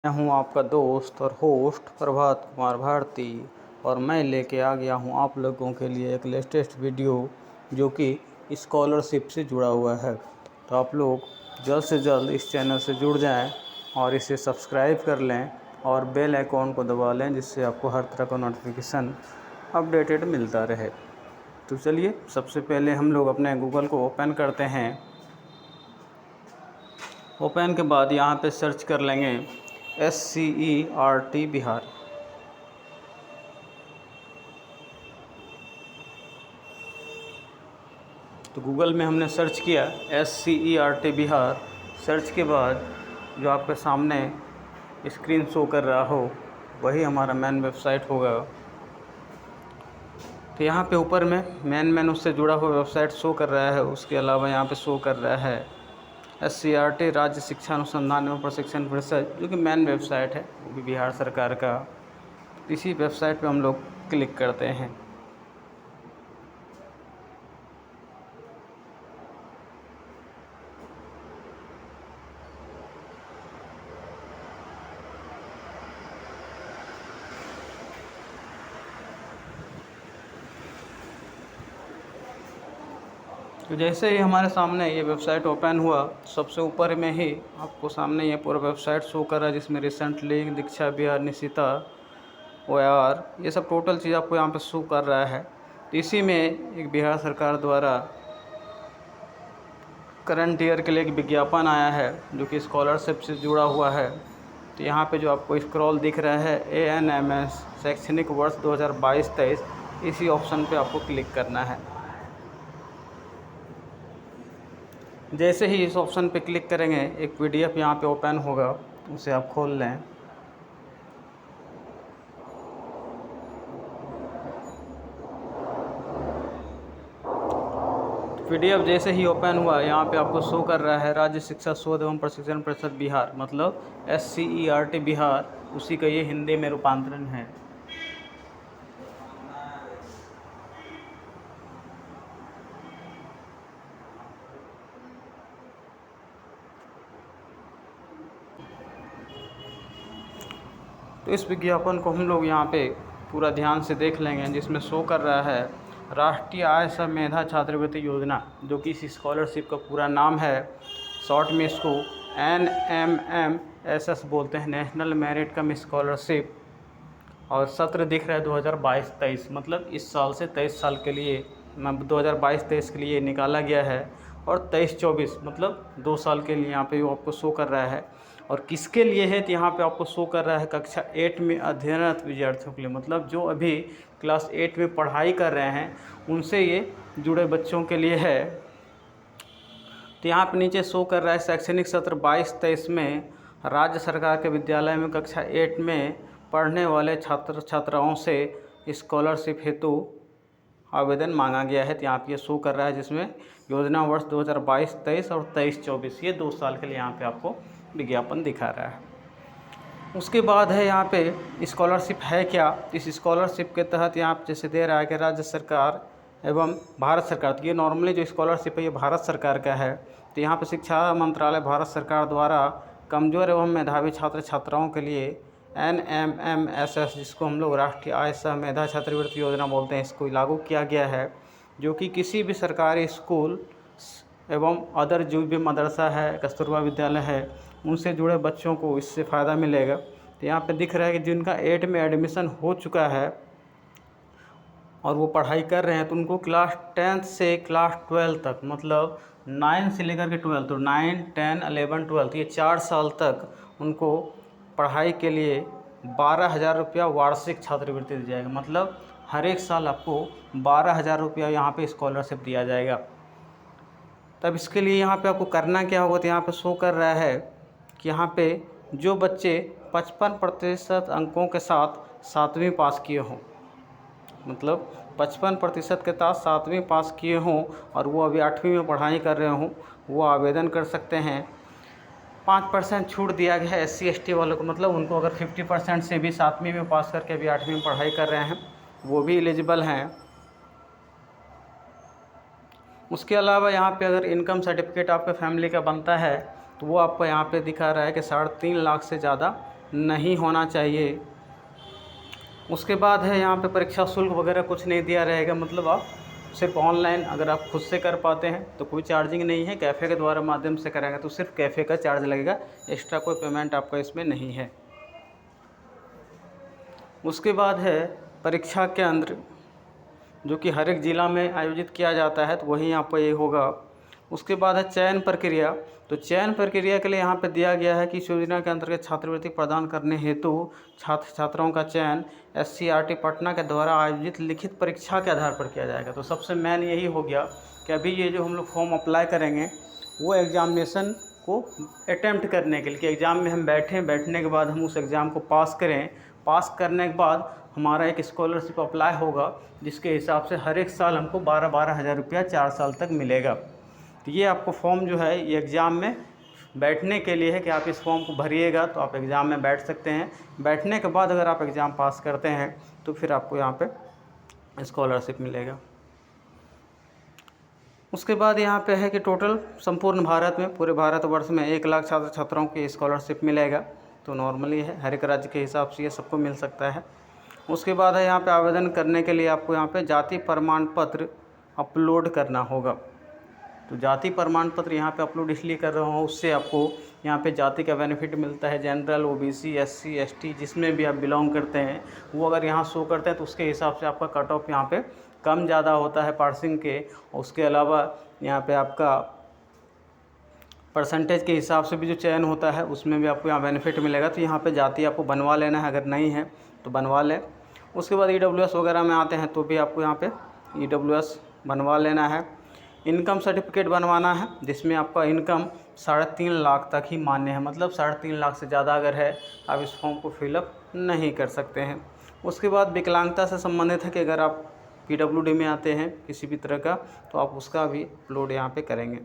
मैं हूं आपका दोस्त और होस्ट प्रभात कुमार भारती और मैं लेके आ गया हूं आप लोगों के लिए एक लेटेस्ट वीडियो जो कि स्कॉलरशिप से जुड़ा हुआ है। तो आप लोग जल्द से जल्द इस चैनल से जुड़ जाएं और इसे सब्सक्राइब कर लें और बेल आइकॉन को दबा लें जिससे आपको हर तरह का नोटिफिकेशन अपडेटेड मिलता रहे। तो चलिए सबसे पहले हम लोग अपने गूगल को ओपन करते हैं। ओपन के बाद यहाँ पे सर्च कर लेंगे SCERT बिहार। तो गूगल में हमने सर्च किया SCERT बिहार। सर्च के बाद जो आपके सामने स्क्रीन शो कर रहा हो वही हमारा मेन वेबसाइट होगा। तो यहाँ पे ऊपर में मेन उससे जुड़ा हुआ वेबसाइट शो कर रहा है। उसके अलावा यहाँ पे शो कर रहा है SCERT राज्य शिक्षा अनुसंधान एवं प्रशिक्षण परिषद, जो कि मेन वेबसाइट है, वो भी बिहार सरकार का। इसी वेबसाइट पे हम लोग क्लिक करते हैं। तो जैसे ही हमारे सामने ये वेबसाइट ओपन हुआ, सबसे ऊपर में ही आपको सामने ये पूरा वेबसाइट शो कर रहा है जिसमें रिसेंटली दीक्षा बिहार निशिता OAR ये सब टोटल चीज़ आपको यहाँ पे शो कर रहा है। तो इसी में एक बिहार सरकार द्वारा करंट ईयर के लिए एक विज्ञापन आया है जो कि स्कॉलरशिप से जुड़ा हुआ है। तो यहाँ पे जो आपको स्क्रॉल दिख रहा है ANMS शैक्षणिक वर्ष 2022-23, इसी ऑप्शन पे आपको क्लिक करना है। जैसे ही इस ऑप्शन पे क्लिक करेंगे एक PDF यहाँ पे ओपन होगा, उसे आप खोल लें। PDF जैसे ही ओपन हुआ यहाँ पे आपको शो कर रहा है राज्य शिक्षा शोध एवं प्रशिक्षण परिषद बिहार, मतलब SCERT बिहार, उसी का ये हिंदी में रूपांतरण है। तो इस विज्ञापन को हम लोग यहाँ पे पूरा ध्यान से देख लेंगे, जिसमें शो कर रहा है राष्ट्रीय आय सह मेधा छात्रवृत्ति योजना, जो कि इस स्कॉलरशिप का पूरा नाम है। शॉर्ट में इसको NMMSS बोलते हैं, नेशनल मेरिट कम स्कॉलरशिप। और सत्र दिख रहा है 2022-23, मतलब इस साल से 23 साल के लिए, 2022-23 के लिए निकाला गया है। और 23-24 मतलब 2 साल के लिए यहाँ पे वो आपको शो कर रहा है। और किसके लिए है तो यहाँ पे आपको शो कर रहा है कक्षा 8 में अध्ययनरत विद्यार्थियों के लिए, मतलब जो अभी क्लास 8 में पढ़ाई कर रहे हैं उनसे ये जुड़े बच्चों के लिए है। तो यहाँ पे नीचे शो कर रहा है शैक्षणिक सत्र 22-23 में राज्य सरकार के विद्यालय में कक्षा 8 में पढ़ने वाले छात्र छात्राओं से स्कॉलरशिप हेतु आवेदन मांगा गया है। तो यहाँ पे ये शो कर रहा है जिसमें योजना वर्ष 2022-23 और 23-24, ये 2 साल के लिए यहाँ पे आपको विज्ञापन दिखा रहा है। उसके बाद है यहाँ पे स्कॉलरशिप है क्या। इस स्कॉलरशिप के तहत यहाँ पे जैसे दे रहा है कि राज्य सरकार एवं भारत सरकार, तो ये नॉर्मली जो स्कॉलरशिप है ये भारत सरकार का है। तो यहाँ पे शिक्षा मंत्रालय भारत सरकार द्वारा कमज़ोर एवं मेधावी छात्र छात्राओं के लिए NMMSS, जिसको हम लोग राष्ट्रीय आय सह मेधा छात्रवृत्ति योजना बोलते हैं, इसको लागू किया गया है। जो कि किसी भी सरकारी स्कूल एवं अदर जो भी मदरसा है, कस्तूरबा विद्यालय है, उनसे जुड़े बच्चों को इससे फ़ायदा मिलेगा। तो यहाँ पे दिख रहा है कि जिनका 8 में एडमिशन हो चुका है और वो पढ़ाई कर रहे हैं, तो उनको क्लास 10 से क्लास 12 तक, मतलब 9 से लेकर के 12, तो 9, 10, 11, 12, ये 4 साल तक उनको पढ़ाई के लिए 12,000 रुपया वार्षिक छात्रवृत्ति दी जाएगा। मतलब हर एक साल आपको 12,000 रुपया यहाँ पे स्कॉलरशिप दिया जाएगा। तब इसके लिए यहाँ पे आपको करना क्या होगा, तो यहाँ पे शो कर रहा है कि यहाँ पे जो बच्चे 55% अंकों के साथ 7वीं पास किए हों, मतलब 55% के साथ 7वीं पास किए हों और वो अभी 8वीं में पढ़ाई कर रहे हों, वो आवेदन कर सकते हैं। 5% छूट दिया गया है SC ST वालों को, मतलब उनको अगर 50% से भी 7वीं में पास करके अभी 8वीं में पढ़ाई कर रहे हैं वो भी एलिजिबल हैं। उसके अलावा यहाँ पे अगर इनकम सर्टिफिकेट आपके फैमिली का बनता है तो वो आपको यहाँ पे दिखा रहा है कि 3.5 लाख से ज़्यादा नहीं होना चाहिए। उसके बाद है यहाँ पे परीक्षा शुल्क वगैरह कुछ नहीं दिया रहेगा, मतलब आप सिर्फ ऑनलाइन अगर आप खुद से कर पाते हैं तो कोई चार्जिंग नहीं है, कैफ़े के द्वारा माध्यम से कराएंगे तो सिर्फ कैफ़े का चार्ज लगेगा, एक्स्ट्रा कोई पेमेंट आपका इसमें नहीं है। उसके बाद है परीक्षा केंद्र जो कि हर एक ज़िला में आयोजित किया जाता है, तो वहीं यहाँ पर ये होगा। उसके बाद है चयन प्रक्रिया। तो चयन प्रक्रिया के लिए यहाँ पे दिया गया है कि इस योजना के अंतर्गत छात्रवृत्ति प्रदान करने हेतु छात्र छात्राओं का चयन SCERT पटना के द्वारा आयोजित लिखित परीक्षा के आधार पर किया जाएगा। तो सबसे मेन यही हो गया कि अभी ये जो हम लोग फॉर्म अप्लाई करेंगे वो एग्ज़ामिनेशन को अटेम्प्ट करने के लिए, कि एग्ज़ाम में हम बैठने के बाद हम उस एग्ज़ाम को पास करें। पास करने के बाद हमारा एक स्कॉलरशिप अप्लाई होगा, जिसके हिसाब से हर एक साल हमको 12-12 हज़ार रुपया 4 साल तक मिलेगा। तो ये आपको फॉर्म जो है ये एग्ज़ाम में बैठने के लिए है कि आप इस फॉर्म को भरिएगा तो आप एग्ज़ाम में बैठ सकते हैं। बैठने के बाद अगर आप एग्ज़ाम पास करते हैं तो फिर आपको यहाँ पे स्कॉलरशिप मिलेगा। उसके बाद यहाँ पे है कि टोटल संपूर्ण भारत में, पूरे भारतवर्ष में 1 लाख छात्र छात्राओं की स्कॉलरशिप मिलेगा। तो नॉर्मली है, हर एक राज्य के हिसाब से ये सबको मिल सकता है। उसके बाद है यहाँ पे आवेदन करने के लिए आपको यहाँ पे जाति प्रमाण पत्र अपलोड करना होगा। तो जाति प्रमाण पत्र यहाँ पे अपलोड इसलिए कर रहा हूँ, उससे आपको यहाँ पे जाति का बेनिफिट मिलता है। जनरल, OBC, SC, ST जिसमें भी आप बिलोंग करते हैं वो अगर यहाँ शो करते हैं तो उसके हिसाब से आपका कट ऑफ यहाँ पे कम ज़्यादा होता है पासिंग के। उसके अलावा यहाँ पे आपका परसेंटेज के हिसाब से भी जो चयन होता है उसमें भी आपको यहाँ बेनिफिट मिलेगा। तो यहाँ पे जाति आपको बनवा लेना है, अगर नहीं है तो बनवा लें। उसके बाद EWS वगैरह में आते हैं तो भी आपको यहाँ पे EWS बनवा लेना है। इनकम सर्टिफिकेट बनवाना है जिसमें आपका इनकम 3.5 लाख तक ही मान्य है, मतलब 3.5 लाख से ज़्यादा अगर है आप इस फॉर्म को फिलअप नहीं कर सकते हैं। उसके बाद विकलांगता से संबंधित है कि अगर आप PWD में आते हैं किसी भी तरह का तो आप उसका भी अपलोड यहाँ पे करेंगे।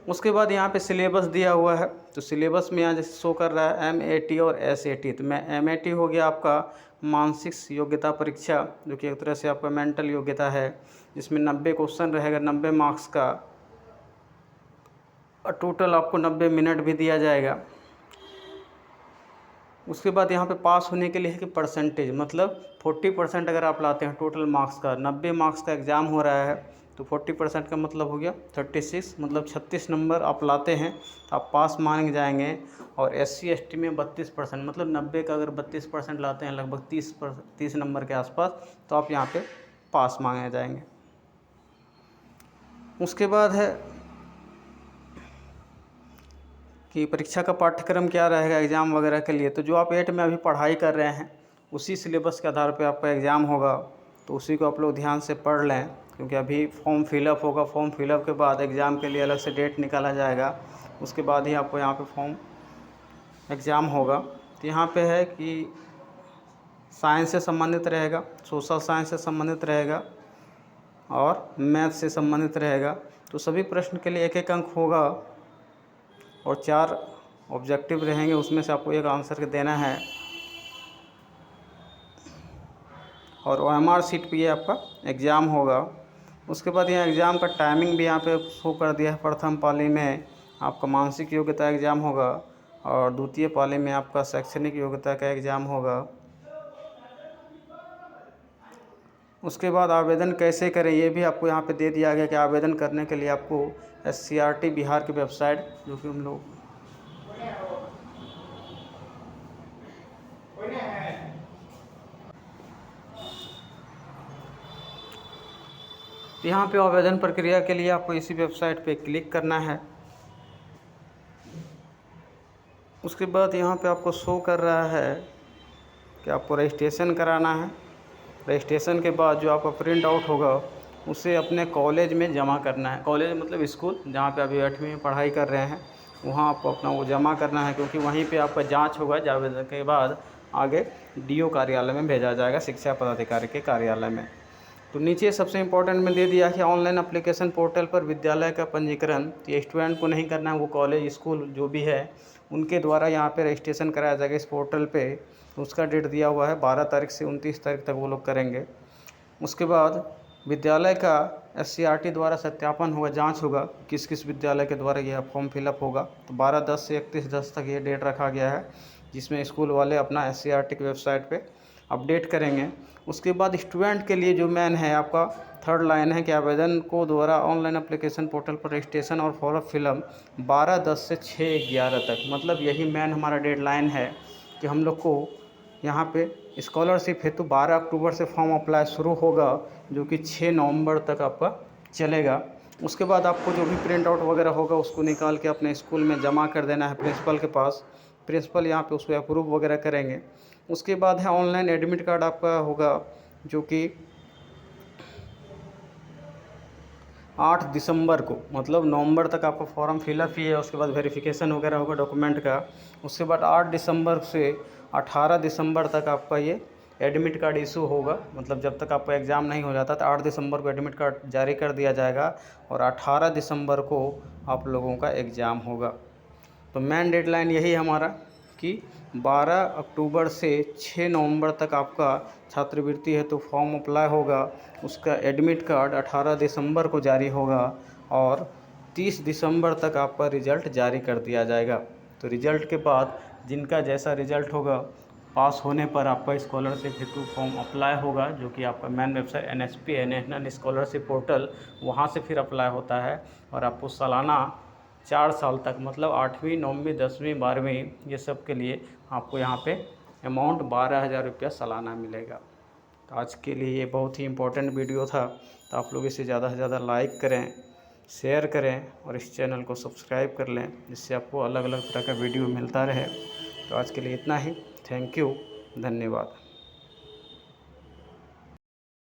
उसके बाद यहाँ पे सिलेबस दिया हुआ है। तो सिलेबस में यहाँ जैसे शो कर रहा है MAT और SAT। तो मैं MAT हो गया आपका मानसिक योग्यता परीक्षा, जो कि एक तरह से आपका मेंटल योग्यता है, जिसमें 90 क्वेश्चन रहेगा, 90 मार्क्स का, और टोटल आपको 90 मिनट भी दिया जाएगा। उसके बाद यहाँ पे पास होने के लिए है कि परसेंटेज, मतलब 40% अगर आप लाते हैं टोटल मार्क्स का, 90 मार्क्स का एग्ज़ाम हो रहा है तो 40% का मतलब हो गया 36, मतलब 36 नंबर आप लाते हैं तो आप पास माने जाएंगे। और SC ST में 32%, मतलब 90 का अगर 32% लाते हैं, लगभग 30 नंबर के आसपास, तो आप यहाँ पे पास मांगे जाएंगे। उसके बाद है कि परीक्षा का पाठ्यक्रम क्या रहेगा एग्ज़ाम वगैरह के लिए। तो जो आप 8 में अभी पढ़ाई कर रहे हैं उसी सिलेबस के आधार पे आपका एग्ज़ाम होगा, तो उसी को आप लोग ध्यान से पढ़ लें, क्योंकि अभी फॉर्म फिलअप होगा। फॉर्म फिलअप के बाद एग्ज़ाम के लिए अलग से डेट निकाला जाएगा, उसके बाद ही आपको यहाँ पे फॉर्म एग्ज़ाम होगा। तो यहाँ पे है कि साइंस से संबंधित रहेगा, सोशल साइंस से संबंधित रहेगा और मैथ से संबंधित रहेगा। तो सभी प्रश्न के लिए 1-1 अंक होगा और 4 ऑब्जेक्टिव रहेंगे, उसमें से आपको एक आंसर देना है। और OMR शीट पे ये आपका एग्ज़ाम होगा। उसके बाद यहाँ एग्ज़ाम का टाइमिंग भी यहाँ पे शो कर दिया है। प्रथम पाली में आपका मानसिक योग्यता एग्ज़ाम होगा और द्वितीय पाली में आपका शैक्षणिक योग्यता का एग्ज़ाम होगा। उसके बाद आवेदन कैसे करें ये भी आपको यहाँ पे दे दिया गया कि आवेदन करने के लिए आपको SCERT बिहार की वेबसाइट, जो कि हम लोग यहाँ पे आवेदन प्रक्रिया के लिए आपको इसी वेबसाइट पे क्लिक करना है। उसके बाद यहाँ पे आपको शो कर रहा है कि आपको रजिस्ट्रेशन कराना है। रजिस्ट्रेशन के बाद जो आपका प्रिंट आउट होगा उसे अपने कॉलेज में जमा करना है। कॉलेज मतलब स्कूल जहाँ पे अभी 8वीं में पढ़ाई कर रहे हैं वहाँ आपको अपना वो जमा करना है, क्योंकि वहीं पे आपका जांच होगा। जांच के बाद आगे DO कार्यालय में भेजा जाएगा, शिक्षा पदाधिकारी के कार्यालय में। तो नीचे सबसे इम्पोर्टेंट में दे दिया कि ऑनलाइन एप्लीकेशन पोर्टल पर विद्यालय का पंजीकरण ये स्टूडेंट को नहीं करना है, वो कॉलेज स्कूल जो भी है उनके द्वारा यहाँ पे रजिस्ट्रेशन कराया जाएगा इस पोर्टल पे। उसका डेट दिया हुआ है 12 तारीख से 29 तारीख तक वो लोग करेंगे। उसके बाद विद्यालय का SCERT द्वारा सत्यापन होगा, जांच होगा किस किस विद्यालय के द्वारा यह फॉर्म फिलअप होगा। तो 12/10 से 31/10 तक ये डेट रखा गया है। जिसमें स्कूल वाले अपना SCERT की वेबसाइट पे अपडेट करेंगे। उसके बाद स्टूडेंट के लिए जो मेन है आपका थर्ड लाइन है कि आवेदन को द्वारा ऑनलाइन एप्लीकेशन पोर्टल पर रजिस्ट्रेशन और फॉर्म फिलअप 12/10 से 6/11 तक, मतलब यही मेन हमारा डेडलाइन है कि हम लोग को यहाँ पे स्कॉलरशिप हेतु 12 अक्टूबर से फॉर्म अप्लाई शुरू होगा, जो कि 6 नवंबर तक आपका चलेगा। उसके बाद आपको जो भी प्रिंट आउट वगैरह होगा उसको निकाल के अपने स्कूल में जमा कर देना है प्रिंसिपल के पास। प्रिंसिपल यहाँ पे उसको अप्रूव वगैरह करेंगे। उसके बाद है ऑनलाइन एडमिट कार्ड आपका होगा, जो कि 8 दिसंबर को, मतलब नवंबर तक आपका फॉर्म फिलअप ही है, उसके बाद वेरिफिकेशन वगैरह होगा डॉक्यूमेंट का। उसके बाद 8 दिसंबर से 18 दिसंबर तक आपका ये एडमिट कार्ड इशू होगा, मतलब जब तक आपका एग्ज़ाम नहीं हो जाता तो 8 दिसंबर को एडमिट कार्ड जारी कर दिया जाएगा और 18 दिसंबर को आप लोगों का एग्ज़ाम होगा। तो मेन डेडलाइन यही हमारा कि 12 अक्टूबर से 6 नवंबर तक आपका छात्रवृत्ति है तो फॉर्म अप्लाई होगा, उसका एडमिट कार्ड 18 दिसंबर को जारी होगा और 30 दिसंबर तक आपका रिज़ल्ट जारी कर दिया जाएगा। तो रिज़ल्ट के बाद जिनका जैसा रिज़ल्ट होगा, पास होने पर आपका स्कॉलरशिप हेतु फॉर्म अप्लाई होगा, जो कि आपका मेन वेबसाइट NSP है, नेशनल स्कॉलरशिप पोर्टल, वहाँ से फिर अप्लाई होता है और आपको सालाना 4 साल तक, मतलब 8वीं 9वीं 10वीं 12वीं ये सब के लिए आपको यहाँ पे अमाउंट 12,000 रुपया सालाना मिलेगा। तो आज के लिए ये बहुत ही इम्पोर्टेंट वीडियो था, तो आप लोग इसे ज़्यादा से ज़्यादा लाइक करें, शेयर करें और इस चैनल को सब्सक्राइब कर लें, जिससे आपको अलग अलग तरह का वीडियो मिलता रहे। तो आज के लिए इतना ही। थैंक यू, धन्यवाद।